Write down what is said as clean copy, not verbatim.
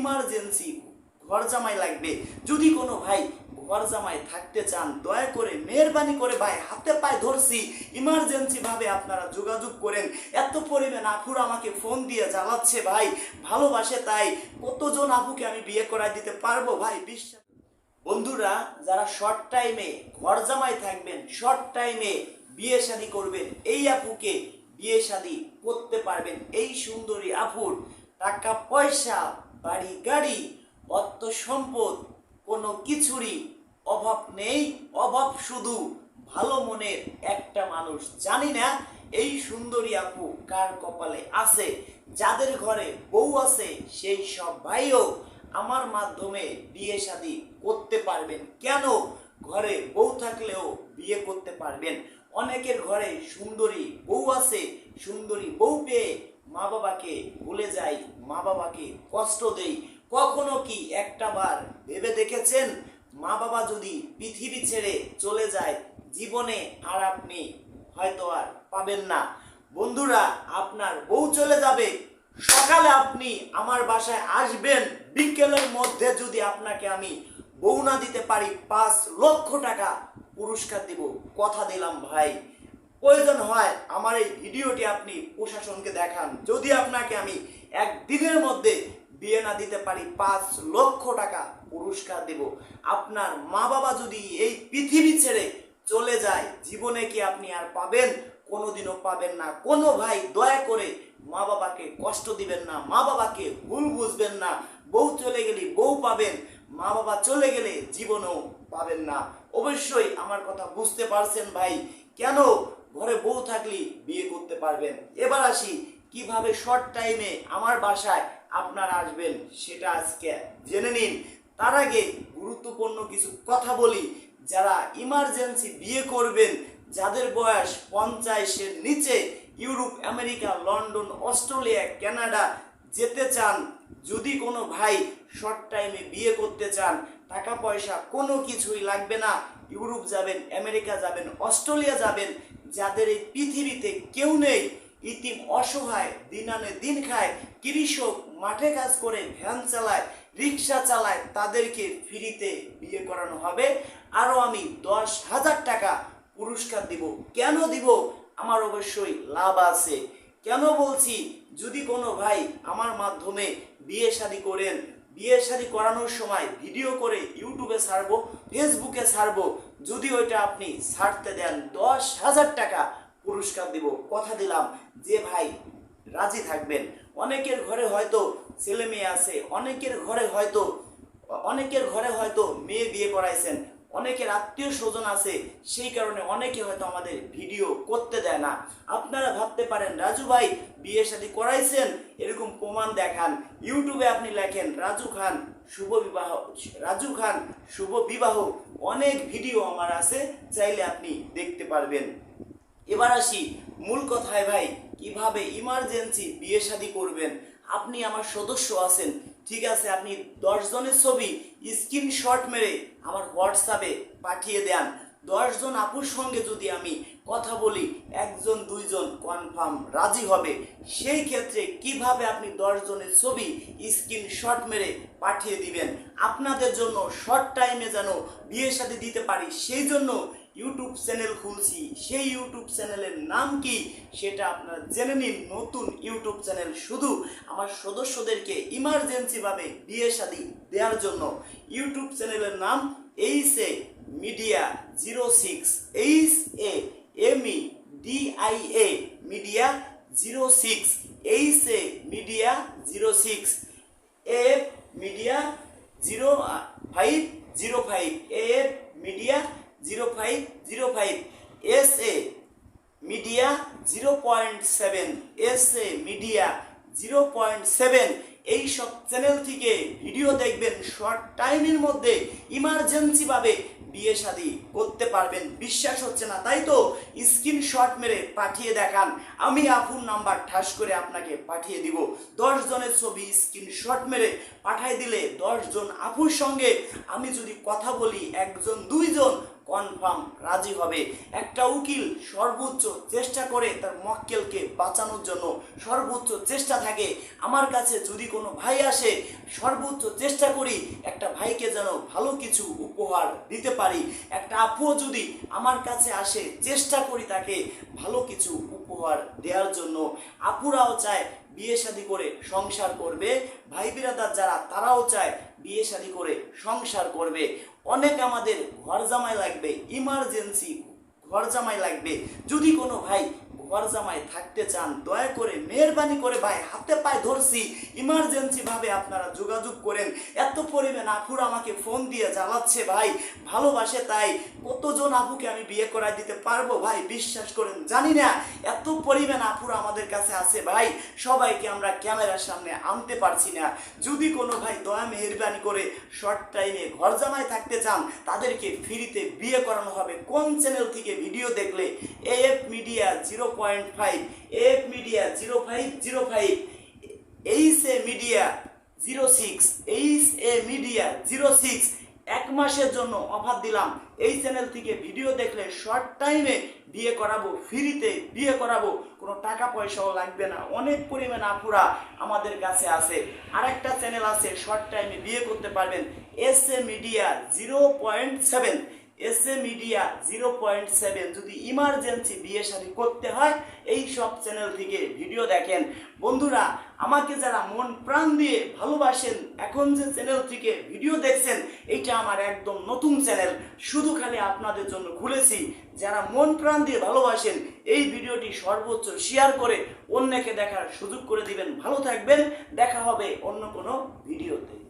Emergency ঘর জামাই লাগবে। যদি কোনো ভাই ঘর জামাই থাকতে চান, দয়া করে মেহরবানি করে ভাই হাতে পায়ে ধরছি, ইমার্জেন্সি ভাবে আপনারা যোগাযোগ করেন। এত পরিমাণ আপুরা আমাকে ফোন দিয়ে জ্বালাচ্ছে ভাই, ভালোবাসে তাই। কতজন আপুকে আমি বিয়ে করাই দিতে পারবো ভাই, বিশ্বাস। বন্ধুরা, যারা শর্ট টাইমে ঘর জামাই থাকবেন, শর্ট টাইমে বিয়ে শাদী করবেন, এই আপুকে বিয়ে শাদী করতে পারবেন। এই সুন্দরী আপুর টাকা পয়সা, বাড়ি গাড়ি, অর্থ সম্পদ কোনো কিছুরই অভাব নেই। অভাব শুধু ভালো মনের একটা মানুষ। জানি না এই সুন্দরী আপু কার কপালে আছে। যাদের ঘরে বউ আছে সেই সব ভাইও আমার মাধ্যমে বিয়ে শাদী করতে পারবেন। কেন? ঘরে বউ থাকলেও বিয়ে করতে পারবেন। অনেকের ঘরে সুন্দরী বউ আছে, সুন্দরী বউ পেয়ে মা বাবাকে ভুলে যায়, মা বাবাকে কষ্ট দেয়। কখনো কি একটা বার ভেবে দেখেছেন, মা বাবা যদি পৃথিবী ছেড়ে চলে যায়, জীবনে আর আপনি হয়তো আর পাবেন না। বন্ধুরা, আপনার বউ চলে যাবে, সকালে আপনি আমার বাসায় আসবেন, বিকেলের মধ্যে যদি আপনাকে আমি বউ না দিতে পারি 5 লক্ষ টাকা পুরস্কার দিব। কথা দিলাম ভাই। প্রয়োজন হয় আমার এই ভিডিওটি আপনি প্রশাসনকে দেখান। যদি আপনাকে আমি একদিনের মধ্যে বিয়ে না দিতে পারি 5 লক্ষ টাকা পুরস্কার দেব। আপনার মা বাবা যদি এই পৃথিবী ছেড়ে চলে যায়, জীবনে কি আপনি আর পাবেন? কোনোদিনও পাবেন না। কোনো ভাই দয়া করে মা বাবাকে কষ্ট দিবেন না, মা বাবাকে ভুল বুঝবেন না। বউ চলে গেলে বউ পাবেন, মা বাবা চলে গেলে জীবনেও পাবেন না। অবশ্যই আমার কথা বুঝতে পারছেন ভাই। কেন? ঘরে বউ থাকলে বিয়ে করতে পারবেন। এবার আসি কিভাবে শর্ট টাইমে আমার বাসায় আপনারা আসবেন, সেটা আজকে জেনে নিন। তার আগে গুরুত্বপূর্ণ কিছু কথা বলি। যারা ইমার্জেন্সি বিয়ে করবেন, যাদের বয়স 50-এর নিচে, Europe, America, London, Australia, Canada যেতে চান, যদি কোনো ভাই শর্ট টাইমে বিয়ে করতে চান, টাকা পয়সা কোনো কিছুই লাগবে না। ইউরোপ যাবেন, আমেরিকা যাবেন, অস্ট্রেলিয়া যাবেন। যাদের এই পৃথিবীতে কেউ নেই, ইতিম অসহায়, দিন আনে দিন খায়, কৃষক, মাঠে কাজ করে, ভ্যান চালায়, রিক্সা চালায়, তাদেরকে ফ্রিতে বিয়ে করানো হবে। আরও আমি 10,000 টাকা পুরস্কার দিব। কেন দিব? আমার অবশ্যই লাভ আছে। কেন বলছি? যদি কোনো ভাই আমার মাধ্যমে বিয়ে শাদী করেন, বিয়ে শাদী করানোর সময় ভিডিও করে ইউটিউবে ছাড়বো, ফেসবুকে ছাড়বো, যদি ওইটা আপনি ছাড়তে দেন 10,000 টাকা পুরস্কার দিব। কথা দিলাম যে ভাই রাজি থাকবেন। অনেকের ঘরে হয়তো ছেলে মেয়ে আছে, অনেকের ঘরে হয়তো মেয়ে বিয়ে করাইছেন, অনেকের আত্মীয় স্বজন আছে, সেই কারণে অনেকে হয়তো আমাদের ভিডিও করতে দেয় না। আপনারা ভাবতে পারেন রাজু ভাই বিয়ে শাদী করাইছেন, এরকম প্রমাণ দেখান। ইউটিউবে আপনি লেখেন রাজু খান শুভ বিবাহ, অনেক ভিডিও আমার আছে, চাইলে আপনি দেখতে পারবেন। এবার আসি মূল কথায় ভাই, কিভাবে ইমার্জেন্সি বিয়ে শাদী করবেন। আপনি আমার সদস্য আছেন, ঠিক আছে, আপনি 10 জনের ছবি স্ক্রিনশট মেরে আমার হোয়াটসঅ্যাপে পাঠিয়ে দেন। 10 জন আপুর সঙ্গে যদি আমি কথা বলি, 1 জন 2 জন কনফার্ম রাজি হবে। সেই ক্ষেত্রে কিভাবে আপনি 10 জনের ছবি স্ক্রিনশট মেরে পাঠিয়ে দিবেন। আপনাদের জন্য শর্ট টাইমে যেন বিয়ে শাদী দিতে পারি, সেই জন্য ইউটিউব চ্যানেল খুলছি। সেই ইউটিউব চ্যানেলের নাম কি সেটা আপনারা জেনে নিন। নতুন ইউটিউব চ্যানেল, শুধু আমার সদস্যদেরকে ইমার্জেন্সি ভাবে বিয়ে শাদী দেওয়ার জন্য। ইউটিউব চ্যানেলের নাম এইসে মিডিয়া 06, HAMEDIA মিডিয়া 06, এইসে media 06, AF media 0505, AF media 0505, SA media 0.7, SA media 0.7। এই সব চ্যানেল থেকে ভিডিও দেখবেন, শর্ট টাইমের মধ্যে ইমার্জেন্সি ভাবে বিয়ে শাদী করতে পারবেন। বিশ্বাস হচ্ছে না তাই তো? স্ক্রিনশট মেরে পাঠিয়ে দেখান, আমি আপুর নাম্বার ঠাস করে আপনাকে পাঠিয়ে দিব। 10 জনের ছবি স্ক্রিনশট মেরে পাঠিয়ে দিলে 10 জন আপুর সঙ্গে আমি যদি কথা বলি, 1 জন 2 জন কনফার্ম রাজি হবে। একটা উকিল সর্বোচ্চ চেষ্টা করে তার মক্কেলকে বাঁচানোর জন্য, সর্বোচ্চ চেষ্টা থাকে। আমার কাছে যদি কোনো ভাই আসে, সর্বোচ্চ চেষ্টা করি একটা ভাইকে যেন ভালো কিছু উপহার দিতে পারি। একটা আপুও যদি আমার কাছে আসে, চেষ্টা করি তাকে ভালো কিছু উপহার দেওয়ার জন্য। আপুরাও চায় বিয়ে শাদী করে সংসার করবে, ভাই বিরাদার যারা তারাও চায় বিয়ে শাদী করে সংসার করবে। অনেক আমাদের ঘর জামাই লাগবে, ইমার্জেন্সি ঘর জামাই লাগবে। যদি কোনো ভাই ঘর জামাই থাকতে চান, দয়া করে মেহরবানি করে ভাই হাতে পায়ে ধরছি, ইমার্জেন্সি ভাবে আপনারা যোগাযোগ করেন। এত পরিমাণ আপুর আমাকে ফোন দিয়ে জ্বালাচ্ছে ভাই, ভালোবাসে তাই। কতজন আপুকে আমি বিয়ে করাই দিতে পারবো ভাই, বিশ্বাস করেন জানি না। এত পরিমাণ আপুর আমাদের কাছে আছে ভাই, সবাইকে আমরা ক্যামেরার সামনে আনতে পারছি না। যদি কোনো ভাই দয়া মেহরবানি করে শর্ট টাইমে ঘর জামাই থাকতে চান, তাদেরকে ফ্রিতে বিয়ে করানো হবে। কোন চ্যানেল থেকে ভিডিও দেখলে? AF media 0.5, AF media 0505, HA media 06, HA media 06। এক মাসের জন্য অফার দিলাম। এই চ্যানেল থেকে ভিডিও দেখলে শর্ট টাইমে বিয়ে করাবো, ফ্রিতে বিয়ে করাবো, কোনো টাকা পয়সাও লাগবে না। অনেক পরিমাণ আপুরা আমাদের কাছে আছে। আরেকটা চ্যানেল আছে, শর্ট টাইমে বিয়ে করতে পারবেন, SA মিডিয়া 0.7, SA মিডিয়া 0.7। যদি ইমার্জেন্সি বিয়ে শাদী করতে হয়, এই সব চ্যানেল থেকে ভিডিও দেখেন। বন্ধুরা, আমাকে যারা মন প্রাণ দিয়ে ভালোবাসেন, এখন যে চ্যানেল থেকে ভিডিও দেখছেন, এইটা আমার একদম নতুন চ্যানেল, শুধু খালি আপনাদের জন্য খুলেছি। যারা মন প্রাণ দিয়ে ভালোবাসেন, এই ভিডিওটি সর্বোচ্চ শেয়ার করে অন্যকে দেখার সুযোগ করে দিবেন। ভালো থাকবেন, দেখা হবে অন্য কোনো ভিডিওতে।